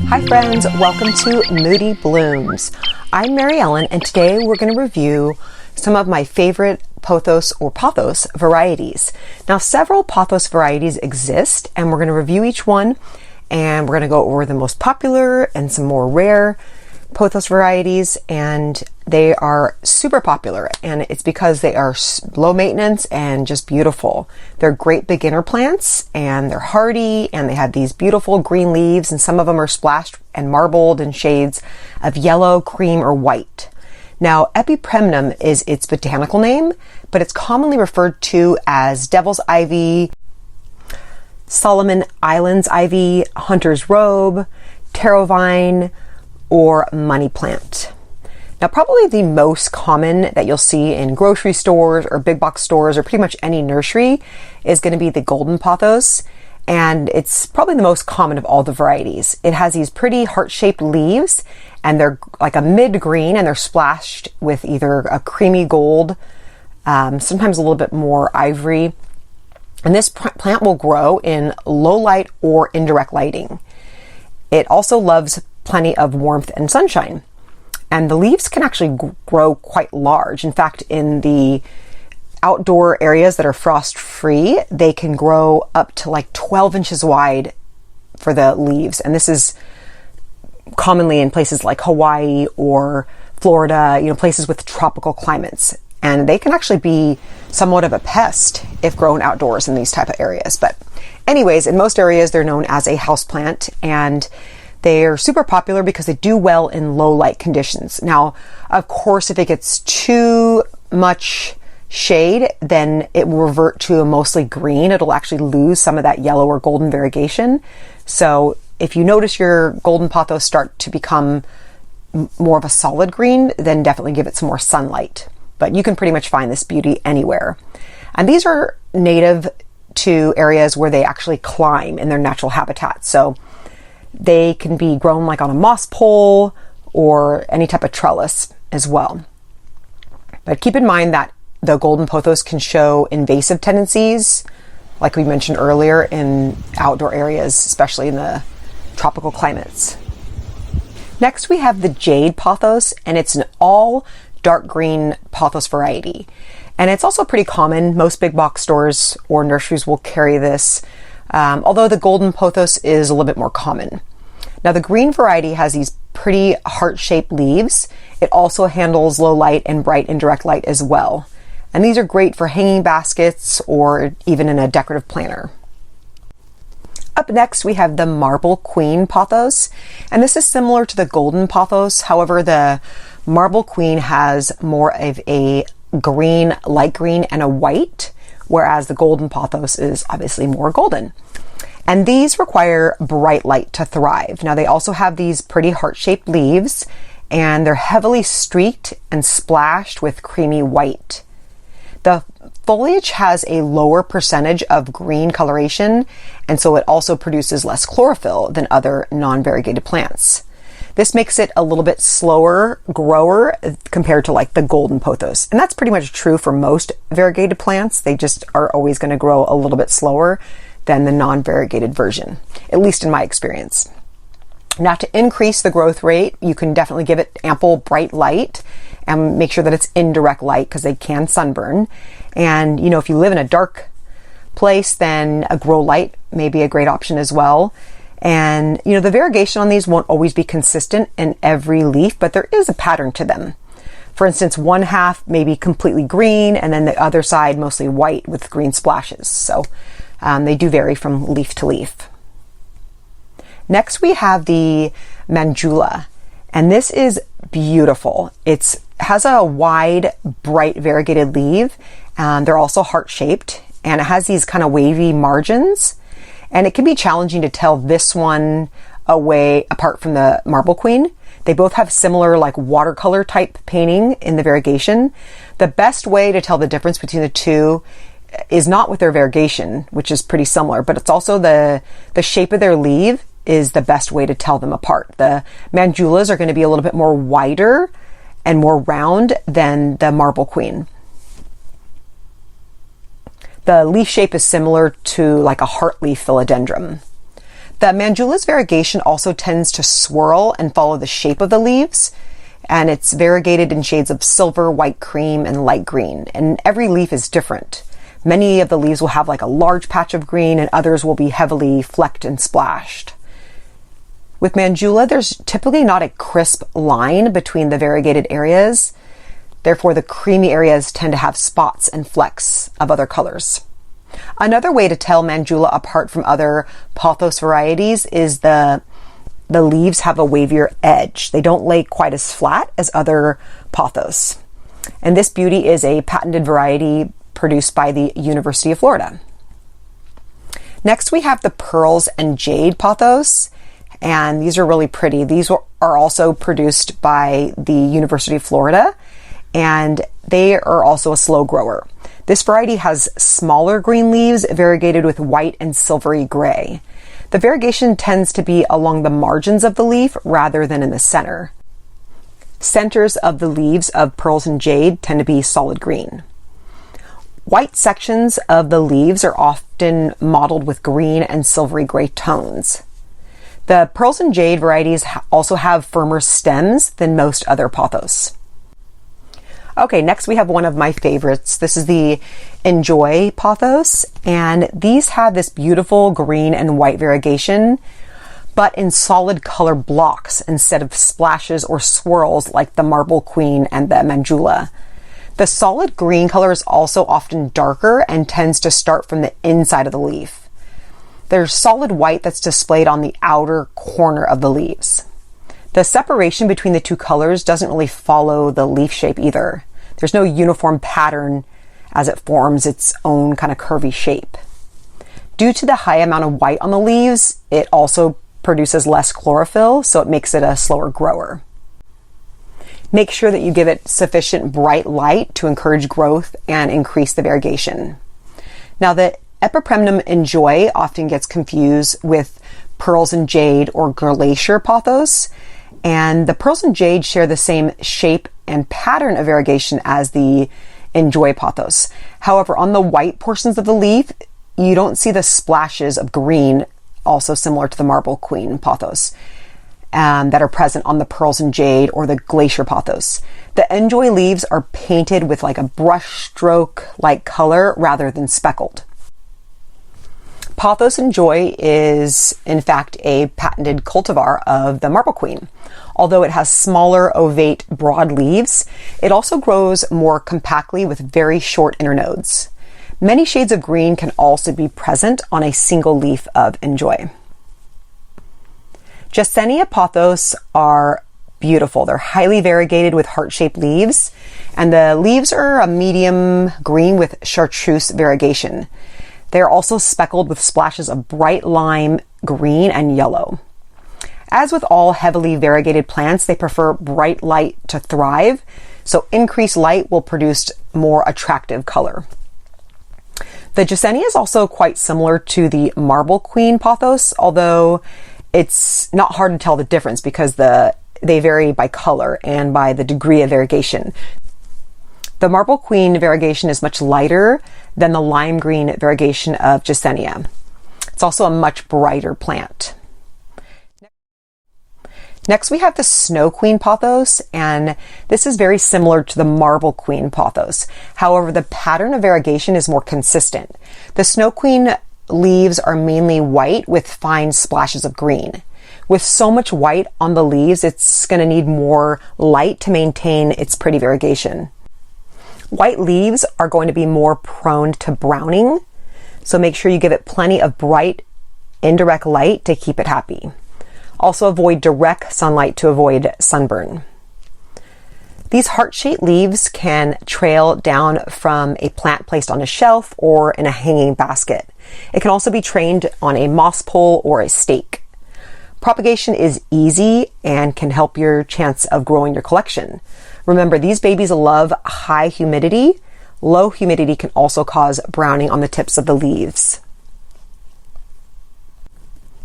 Hi friends, welcome to Moody Blooms. I'm Mary Ellen and today we're going to review some of my favorite Pothos or Pothos varieties. Now several Pothos varieties exist and we're going to review each one and we're going to go over the most popular and some more rare Pothos varieties, and they are super popular and it's because they are low maintenance and just beautiful. They're great beginner plants and they're hardy and they have these beautiful green leaves, and some of them are splashed and marbled in shades of yellow, cream, or white. Now Epipremnum is its botanical name, but it's commonly referred to as devil's ivy, Solomon Islands ivy, hunter's robe, taro vine, or money plant. Now probably the most common that you'll see in grocery stores or big box stores or pretty much any nursery is going to be the golden pothos, and it's probably the most common of all the varieties. It has these pretty heart-shaped leaves and they're like a mid-green and they're splashed with either a creamy gold, sometimes a little bit more ivory. And this plant will grow in low light or indirect lighting. It also loves plenty of warmth and sunshine. And the leaves can actually grow quite large. In fact, in the outdoor areas that are frost free, they can grow up to like 12 inches wide for the leaves. And this is commonly in places like Hawaii or Florida, places with tropical climates. And they can actually be somewhat of a pest if grown outdoors in these type of areas. But anyways, in most areas, they're known as a houseplant, and they're super popular because they do well in low light conditions. Now, of course, if it gets too much shade, then it will revert to a mostly green. It'll actually lose some of that yellow or golden variegation. So if you notice your golden pothos start to become more of a solid green, then definitely give it some more sunlight. But you can pretty much find this beauty anywhere. And these are native to areas where they actually climb in their natural habitat. So they can be grown like on a moss pole or any type of trellis as well. But keep in mind that the golden pothos can show invasive tendencies, like we mentioned earlier, in outdoor areas, especially in the tropical climates. Next, we have the Jade Pothos, and it's an all dark green pothos variety. And it's also pretty common. Most big box stores or nurseries will carry this, although the golden pothos is a little bit more common. Now the green variety has these pretty heart-shaped leaves. It also handles low light and bright indirect light as well. And these are great for hanging baskets or even in a decorative planter. Up next, we have the Marble Queen Pothos, and this is similar to the golden pothos. However, the Marble Queen has more of a green, light green, and a white, whereas the golden pothos is obviously more golden. And these require bright light to thrive. Now they also have these pretty heart-shaped leaves, and they're heavily streaked and splashed with creamy white. The foliage has a lower percentage of green coloration, and so it also produces less chlorophyll than other non-variegated plants. This makes it a little bit slower grower compared to like the golden pothos. And that's pretty much true for most variegated plants. They just are always going to grow a little bit slower than the non-variegated version, at least in my experience. Now, to increase the growth rate, you can definitely give it ample bright light and make sure that it's indirect light because they can sunburn. And, if you live in a dark place, then a grow light may be a great option as well. And, the variegation on these won't always be consistent in every leaf, but there is a pattern to them. For instance, one half may be completely green and then the other side mostly white with green splashes. So they do vary from leaf to leaf. Next, we have the Manjula, and this is beautiful. It has a wide, bright, variegated leaf. They're also heart-shaped, and it has these kind of wavy margins. And it can be challenging to tell this one apart from the Marble Queen. They both have similar like watercolor type painting in the variegation. The best way to tell the difference between the two is not with their variegation, which is pretty similar, but it's also the shape of their leaf is the best way to tell them apart. The Manjulas are going to be a little bit more wider and more round than the Marble Queen. The leaf shape is similar to like a heartleaf philodendron. The Manjula's variegation also tends to swirl and follow the shape of the leaves, and it's variegated in shades of silver, white cream, and light green, and every leaf is different. Many of the leaves will have like a large patch of green, and others will be heavily flecked and splashed. With Manjula, there's typically not a crisp line between the variegated areas. Therefore, the creamy areas tend to have spots and flecks of other colors. Another way to tell Manjula apart from other Pothos varieties is the leaves have a wavier edge. They don't lay quite as flat as other Pothos. And this beauty is a patented variety produced by the University of Florida. Next, we have the Pearls and Jade Pothos, and these are really pretty. These are also produced by the University of Florida, and they are also a slow grower. This variety has smaller green leaves variegated with white and silvery gray. The variegation tends to be along the margins of the leaf rather than in the center. Centers of the leaves of Pearls and Jade tend to be solid green. White sections of the leaves are often mottled with green and silvery gray tones. The Pearls and Jade varieties also have firmer stems than most other Pothos. Okay, next we have one of my favorites. This is the Joy Pothos, and these have this beautiful green and white variegation, but in solid color blocks instead of splashes or swirls like the Marble Queen and the Manjula. The solid green color is also often darker and tends to start from the inside of the leaf. There's solid white that's displayed on the outer corner of the leaves. The separation between the two colors doesn't really follow the leaf shape either. There's no uniform pattern as it forms its own kind of curvy shape. Due to the high amount of white on the leaves, it also produces less chlorophyll, so it makes it a slower grower. Make sure that you give it sufficient bright light to encourage growth and increase the variegation. Now, the Epipremnum in Joy often gets confused with Pearls and Jade or Glacier Pothos, and the Pearls and Jade share the same shape and pattern of variegation as the Joy Pothos. However, on the white portions of the leaf, you don't see the splashes of green, also similar to the Marble Queen Pothos, that are present on the Pearls and Jade or the Glacier Pothos. The Joy leaves are painted with like a brush stroke like color rather than speckled. Pothos Joy is in fact a patented cultivar of the Marble Queen. Although it has smaller ovate broad leaves, it also grows more compactly with very short internodes. Many shades of green can also be present on a single leaf of Joy. Jessenia Pothos are beautiful. They're highly variegated with heart-shaped leaves, and the leaves are a medium green with chartreuse variegation. They are also speckled with splashes of bright lime green and yellow. As with all heavily variegated plants, they prefer bright light to thrive, so increased light will produce more attractive color. The Jessenia is also quite similar to the Marble Queen Pothos, although it's not hard to tell the difference because they vary by color and by the degree of variegation. The Marble Queen variegation is much lighter than the lime green variegation of Jessenia. It's also a much brighter plant. Next, we have the Snow Queen Pothos, and this is very similar to the Marble Queen Pothos. However, the pattern of variegation is more consistent. The Snow Queen leaves are mainly white with fine splashes of green. With so much white on the leaves, it's going to need more light to maintain its pretty variegation. White leaves are going to be more prone to browning, so make sure you give it plenty of bright, indirect light to keep it happy. Also avoid direct sunlight to avoid sunburn. These heart-shaped leaves can trail down from a plant placed on a shelf or in a hanging basket. It can also be trained on a moss pole or a stake. Propagation is easy and can help your chance of growing your collection. Remember, these babies love high humidity. Low humidity can also cause browning on the tips of the leaves.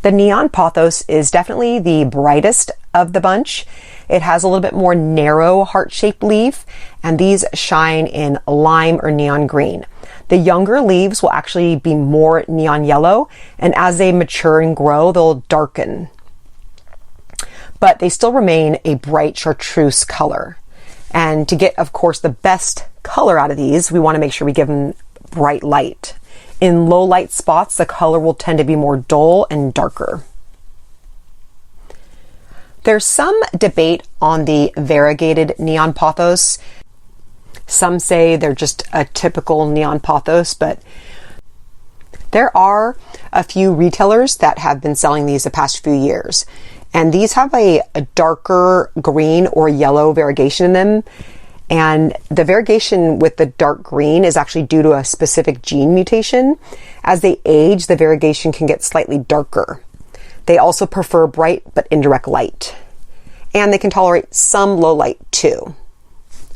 The Neon Pothos is definitely the brightest of the bunch. It has a little bit more narrow heart-shaped leaf, and these shine in lime or neon green. The younger leaves will actually be more neon yellow, and as they mature and grow, they'll darken. But they still remain a bright chartreuse color. And to get, of course, the best color out of these, we want to make sure we give them bright light. In low light spots, the color will tend to be more dull and darker. There's some debate on the variegated neon pothos. Some say they're just a typical neon pothos, but there are a few retailers that have been selling these the past few years. And these have a darker green or yellow variegation in them. And the variegation with the dark green is actually due to a specific gene mutation. As they age, the variegation can get slightly darker. They also prefer bright but indirect light. And they can tolerate some low light too.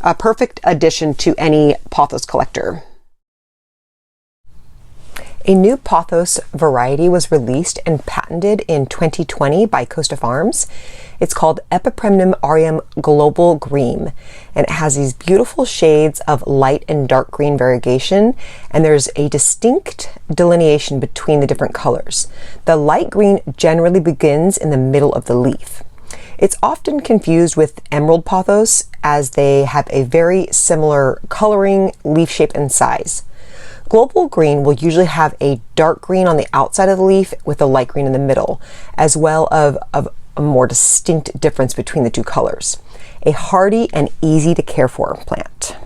A perfect addition to any pothos collector. A new pothos variety was released and patented in 2020 by Costa Farms. It's called Epipremnum aureum global green, and it has these beautiful shades of light and dark green variegation, and there's a distinct delineation between the different colors. The light green generally begins in the middle of the leaf. It's often confused with emerald pothos as they have a very similar coloring, leaf shape, and size. Global green will usually have a dark green on the outside of the leaf with a light green in the middle, as well as a more distinct difference between the two colors. A hardy and easy to care for plant.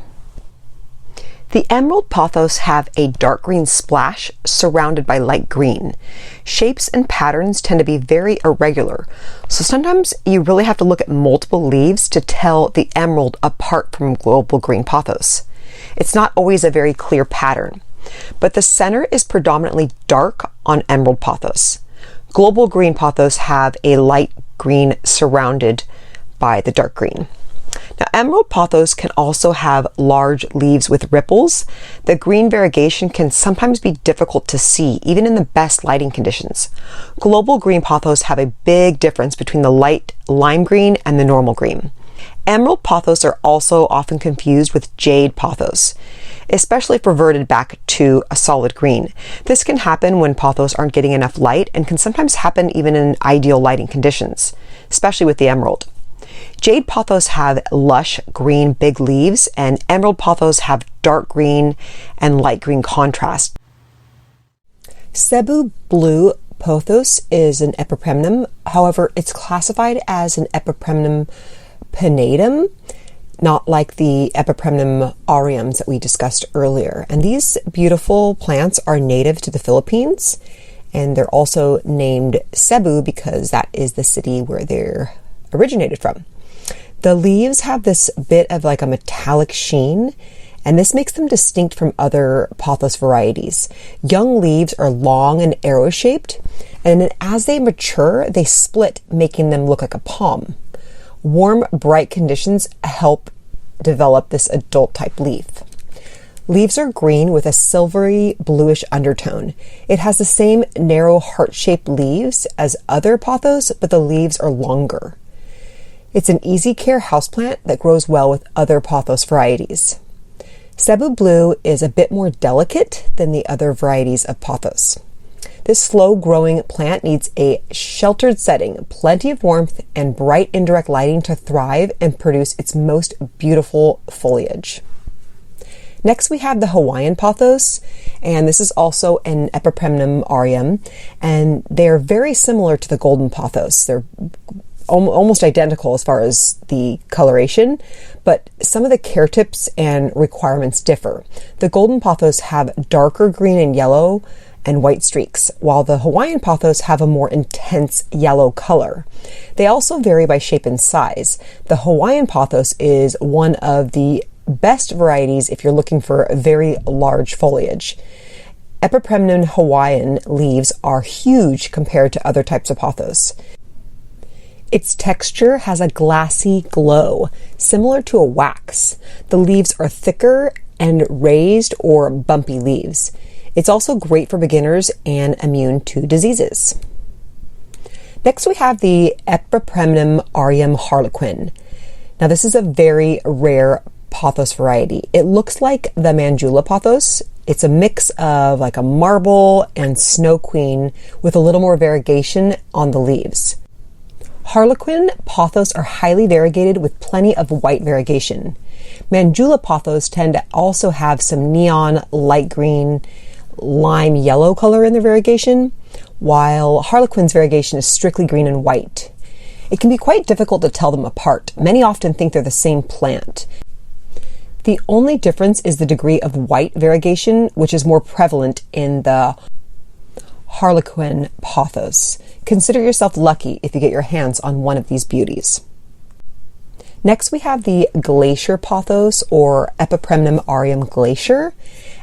The emerald pothos have a dark green splash surrounded by light green. Shapes and patterns tend to be very irregular, so sometimes you really have to look at multiple leaves to tell the emerald apart from global green pothos. It's not always a very clear pattern, but the center is predominantly dark on emerald pothos. Global green pothos have a light green surrounded by the dark green. Now, emerald pothos can also have large leaves with ripples. The green variegation can sometimes be difficult to see, even in the best lighting conditions. Global green pothos have a big difference between the light lime green and the normal green. Emerald pothos are also often confused with jade pothos, especially if reverted back to a solid green. This can happen when pothos aren't getting enough light and can sometimes happen even in ideal lighting conditions, especially with the emerald. Jade pothos have lush green big leaves, and emerald pothos have dark green and light green contrast. Cebu blue pothos is an Epipremnum. However, it's classified as an Epipremnum pinnatum, not like the Epipremnum aureums that we discussed earlier. And these beautiful plants are native to the Philippines, and they're also named Cebu because that is the city where they're originated from. The leaves have this bit of like a metallic sheen, and this makes them distinct from other pothos varieties. Young leaves are long and arrow-shaped, and then as they mature, they split, making them look like a palm. Warm, bright conditions help develop this adult-type leaf. Leaves are green with a silvery bluish undertone. It has the same narrow heart-shaped leaves as other pothos, but the leaves are longer. It's an easy care houseplant that grows well with other pothos varieties. Cebu blue is a bit more delicate than the other varieties of pothos. This slow-growing plant needs a sheltered setting, plenty of warmth, and bright indirect lighting to thrive and produce its most beautiful foliage. Next, we have the Hawaiian Pothos, and this is also an Epipremnum aureum, and they're very similar to the golden pothos. They're almost identical as far as the coloration, but some of the care tips and requirements differ. The golden pothos have darker green and yellow and white streaks, while the Hawaiian pothos have a more intense yellow color. They also vary by shape and size. The Hawaiian pothos is one of the best varieties if you're looking for very large foliage. Epipremnum Hawaiian leaves are huge compared to other types of pothos. Its texture has a glassy glow, similar to a wax. The leaves are thicker and raised or bumpy leaves. It's also great for beginners and immune to diseases. Next, we have the Epipremnum aureum Harlequin. Now, this is a very rare Pothos variety. It looks like the Manjula Pothos. It's a mix of like a marble and snow queen with a little more variegation on the leaves. Harlequin Pothos are highly variegated with plenty of white variegation. Manjula Pothos tend to also have some neon, light green, lime yellow color in their variegation, while Harlequin's variegation is strictly green and white. It can be quite difficult to tell them apart. Many often think they're the same plant. The only difference is the degree of white variegation, which is more prevalent in the Harlequin Pothos. Consider yourself lucky if you get your hands on one of these beauties. Next, we have the Glacier Pothos, or Epipremnum aureum glacier,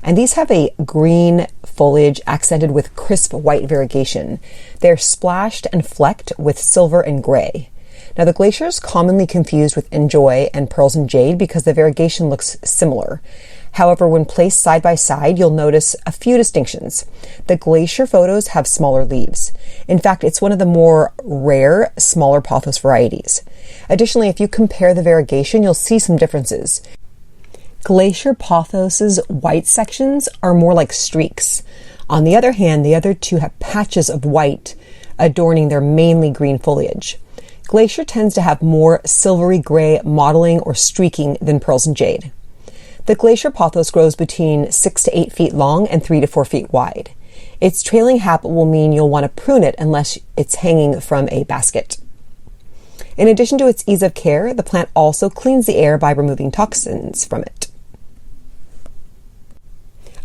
and these have a green foliage accented with crisp white variegation. They're splashed and flecked with silver and gray. Now, the glacier is commonly confused with Enjoy and Pearls and Jade because the variegation looks similar. However, when placed side by side, you'll notice a few distinctions. The glacier photos have smaller leaves. In fact, it's one of the more rare, smaller pothos varieties. Additionally, if you compare the variegation, you'll see some differences. Glacier pothos's white sections are more like streaks. On the other hand, the other two have patches of white adorning their mainly green foliage. Glacier tends to have more silvery gray mottling or streaking than Pearls and Jade. The Glacier Pothos grows between 6 to 8 feet long and 3 to 4 feet wide. Its trailing habit will mean you'll want to prune it unless it's hanging from a basket. In addition to its ease of care, the plant also cleans the air by removing toxins from it.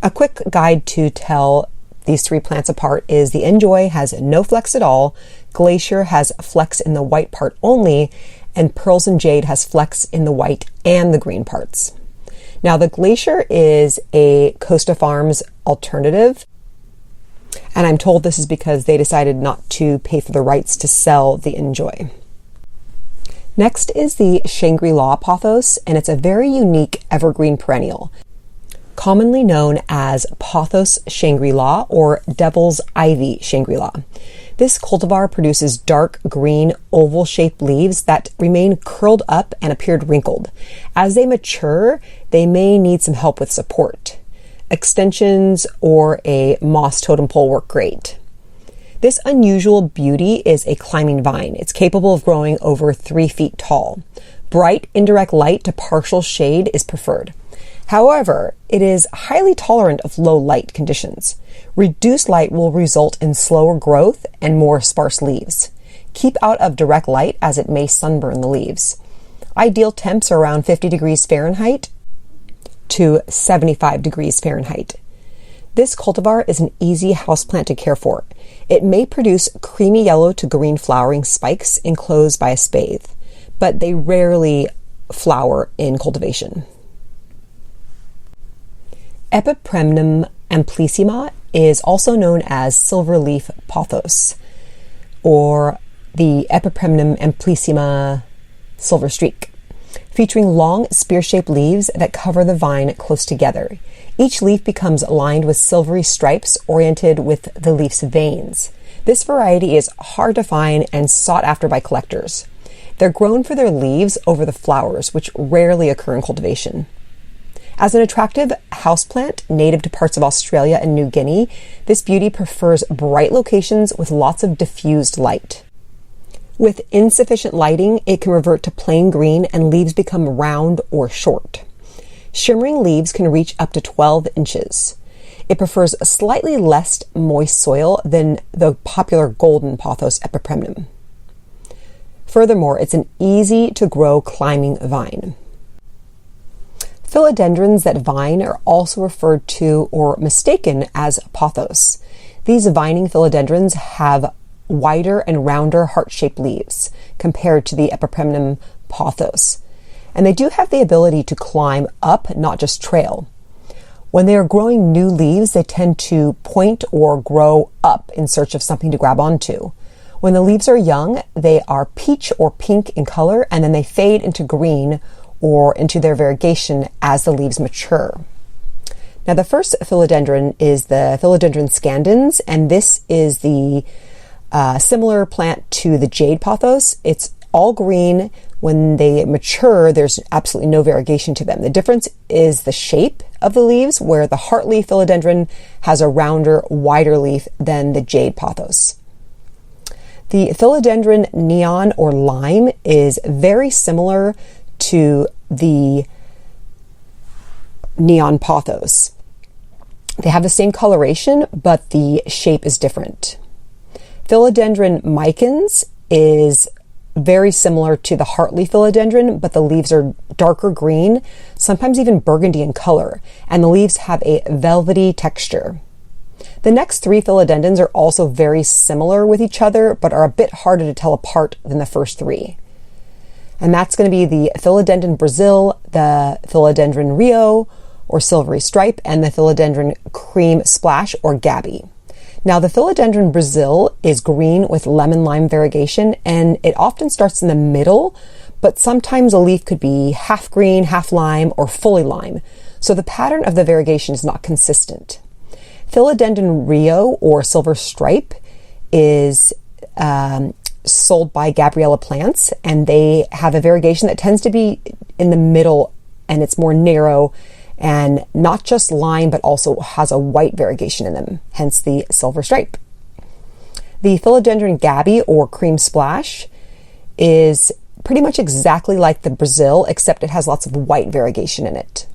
A quick guide to tell these three plants apart is the Enjoy has no flecks at all, Glacier has flecks in the white part only, and Pearls and Jade has flecks in the white and the green parts. Now, the Glacier is a Costa Farms alternative, and I'm told this is because they decided not to pay for the rights to sell the Enjoy. Next is the Shangri Pothos, and it's a very unique evergreen perennial, commonly known as Pothos Shangri-La or Devil's Ivy Shangri-La. This cultivar produces dark green oval-shaped leaves that remain curled up and appeared wrinkled. As they mature, they may need some help with support. Extensions or a moss totem pole work great. This unusual beauty is a climbing vine. It's capable of growing over 3 feet tall. Bright indirect light to partial shade is preferred. However, it is highly tolerant of low light conditions. Reduced light will result in slower growth and more sparse leaves. Keep out of direct light as it may sunburn the leaves. Ideal temps are around 50 degrees Fahrenheit to 75 degrees Fahrenheit. This cultivar is an easy houseplant to care for. It may produce creamy yellow to green flowering spikes enclosed by a spathe, but they rarely flower in cultivation. Epipremnum amplissima is also known as silverleaf pothos, or the Epipremnum amplissima silver streak, featuring long spear-shaped leaves that cover the vine close together. Each leaf becomes lined with silvery stripes oriented with the leaf's veins. This variety is hard to find and sought after by collectors. They're grown for their leaves over the flowers, which rarely occur in cultivation. As an attractive houseplant native to parts of Australia and New Guinea, this beauty prefers bright locations with lots of diffused light. With insufficient lighting, it can revert to plain green and leaves become round or short. Shimmering leaves can reach up to 12 inches. It prefers a slightly less moist soil than the popular golden pothos Epipremnum. Furthermore, it's an easy-to-grow climbing vine. Philodendrons that vine are also referred to or mistaken as pothos. These vining philodendrons have wider and rounder heart-shaped leaves compared to the Epipremnum pothos, and they do have the ability to climb up, not just trail. When they are growing new leaves, they tend to point or grow up in search of something to grab onto. When the leaves are young, they are peach or pink in color, and then they fade into green or into their variegation as the leaves mature. Now, the first philodendron is the Philodendron Scandens, and this is the similar plant to the Jade Pothos. It's all green When they mature, there's absolutely no variegation to them. The difference is the shape of the leaves, where the heartleaf philodendron has a rounder, wider leaf than the Jade Pothos. The philodendron neon or lime is very similar to the neon pothos. They have the same coloration, but the shape is different. Philodendron micans is very similar to the heartleaf philodendron, but the leaves are darker green, sometimes even burgundy in color, and the leaves have a velvety texture. The next three philodendrons are also very similar with each other, but are a bit harder to tell apart than the first three. And that's going to be the Philodendron Brasil, the Philodendron Rio, or Silvery Stripe, and the Philodendron Cream Splash, or Gabby. Now, the Philodendron Brasil is green with lemon-lime variegation, and it often starts in the middle, but sometimes a leaf could be half green, half lime, or fully lime. So the pattern of the variegation is not consistent. Philodendron Rio, or Silver Stripe, is sold by Gabriella Plants, and they have a variegation that tends to be in the middle, and it's more narrow and not just lime, but also has a white variegation in them, hence the Silver Stripe. The Philodendron Gabby, or Cream Splash, is pretty much exactly like the Brasil, except it has lots of white variegation in it.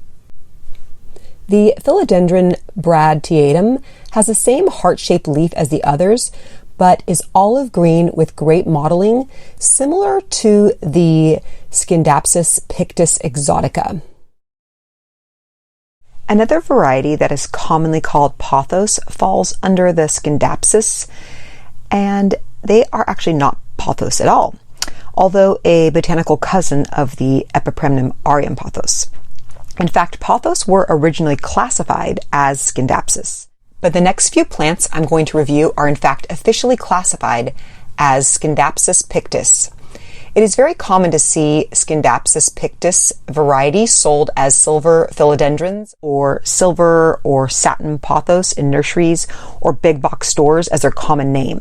The Philodendron Brantianum has the same heart-shaped leaf as the others, but is olive green with great mottling, similar to the Scindapsus Pictus Exotica. Another variety that is commonly called pothos falls under the Scindapsus, and they are actually not pothos at all, although a botanical cousin of the Epipremnum aureum pothos. In fact, pothos were originally classified as Scindapsus, but the next few plants I'm going to review are in fact officially classified as Scindapsus Pictus. It is very common to see Scindapsus Pictus variety sold as silver philodendrons or silver or satin pothos in nurseries or big box stores as their common name.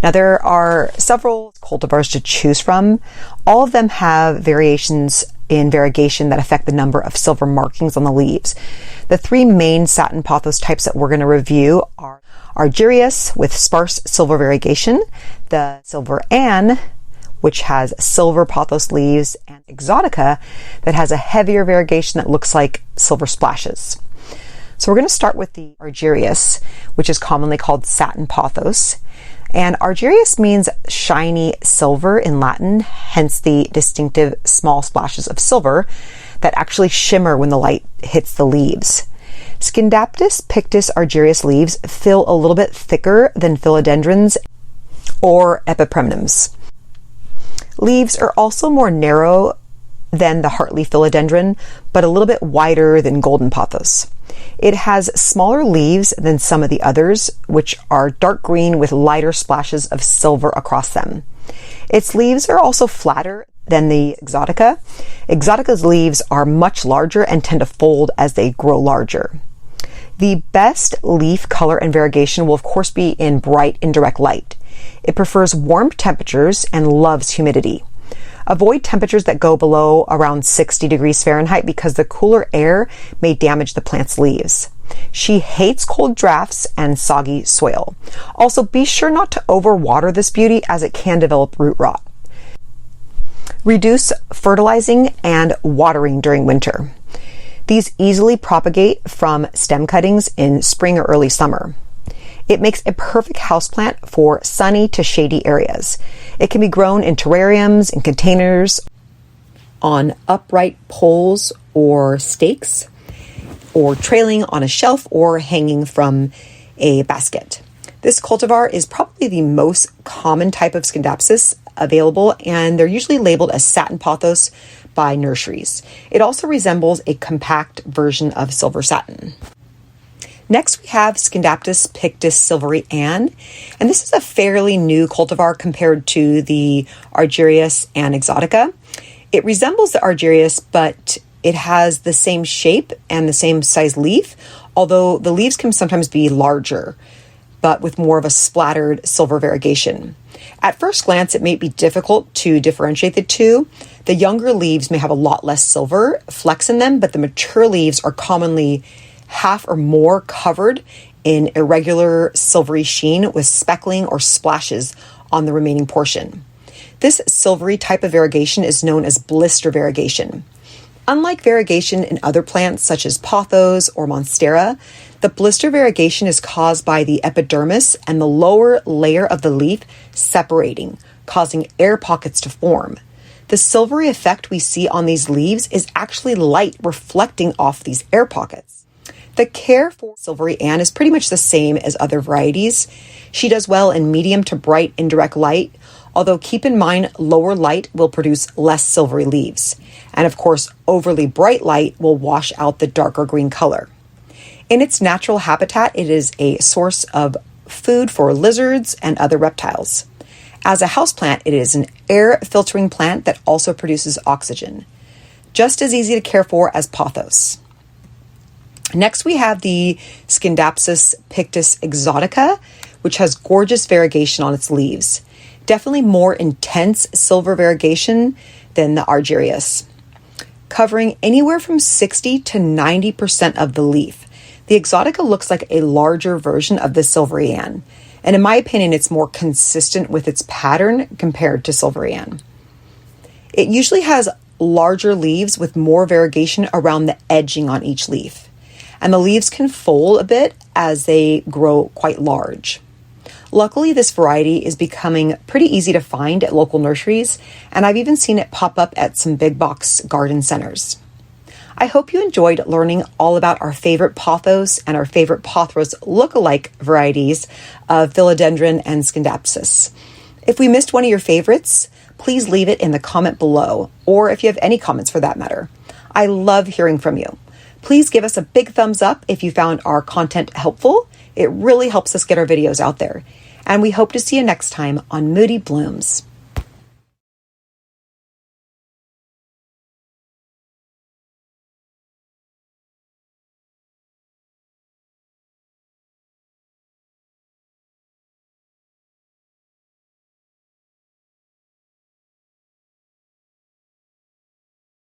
Now, there are several cultivars to choose from. All of them have variations in variegation that affect the number of silver markings on the leaves. The three main satin pothos types that we're going to review are Argyraeus with sparse silver variegation, the Silver Ann, which has silver pothos leaves, and Exotica that has a heavier variegation that looks like silver splashes. So we're going to start with the Argyraeus, which is commonly called satin pothos. And Argyraeus means shiny silver in Latin, hence the distinctive small splashes of silver that actually shimmer when the light hits the leaves. Scindapsus Pictus Argyraeus leaves feel a little bit thicker than philodendrons or epipremnums. Leaves are also more narrow than the heartleaf philodendron, but a little bit wider than golden pothos. It has smaller leaves than some of the others, which are dark green with lighter splashes of silver across them. Its leaves are also flatter than the Exotica. Exotica's leaves are much larger and tend to fold as they grow larger. The best leaf color and variegation will of course be in bright indirect light. It prefers warm temperatures and loves humidity. Avoid temperatures that go below around 60 degrees Fahrenheit because the cooler air may damage the plant's leaves. She hates cold drafts and soggy soil. Also, be sure not to overwater this beauty as it can develop root rot. Reduce fertilizing and watering during winter. These easily propagate from stem cuttings in spring or early summer. It makes a perfect houseplant for sunny to shady areas. It can be grown in terrariums, in containers, on upright poles or stakes, or trailing on a shelf or hanging from a basket. This cultivar is probably the most common type of Scindapsus available, and they're usually labeled as satin pothos by nurseries. It also resembles a compact version of silver satin. Next, we have Scindapsus Pictus Silvery Ann, and this is a fairly new cultivar compared to the Argyraeus and Exotica. It resembles the Argyraeus, but it has the same shape and the same size leaf, although the leaves can sometimes be larger, but with more of a splattered silver variegation. At first glance, it may be difficult to differentiate the two. The younger leaves may have a lot less silver flecks in them, but the mature leaves are commonly half or more covered in irregular silvery sheen with speckling or splashes on the remaining portion. This silvery type of variegation is known as blister variegation. Unlike variegation in other plants such as pothos or monstera, the blister variegation is caused by the epidermis and the lower layer of the leaf separating, causing air pockets to form. The silvery effect we see on these leaves is actually light reflecting off these air pockets. The care for Silvery Ann is pretty much the same as other varieties. She does well in medium to bright indirect light, although keep in mind lower light will produce less silvery leaves. And of course, overly bright light will wash out the darker green color. In its natural habitat, it is a source of food for lizards and other reptiles. As a houseplant, it is an air-filtering plant that also produces oxygen. Just as easy to care for as pothos. Next, we have the Scindapsus Pictus Exotica, which has gorgeous variegation on its leaves. Definitely more intense silver variegation than the Argyraeus, covering anywhere from 60 to 90% of the leaf. The Exotica looks like a larger version of the Silvery Ann, and in my opinion, it's more consistent with its pattern compared to Silvery Ann. It usually has larger leaves with more variegation around the edging on each leaf, and the leaves can fold a bit as they grow quite large. Luckily, this variety is becoming pretty easy to find at local nurseries, and I've even seen it pop up at some big box garden centers. I hope you enjoyed learning all about our favorite pothos and our favorite pothos look-alike varieties of Philodendron and Scindapsus. If we missed one of your favorites, please leave it in the comment below, or if you have any comments for that matter. I love hearing from you. Please give us a big thumbs up if you found our content helpful. It really helps us get our videos out there. And we hope to see you next time on Moody Blooms.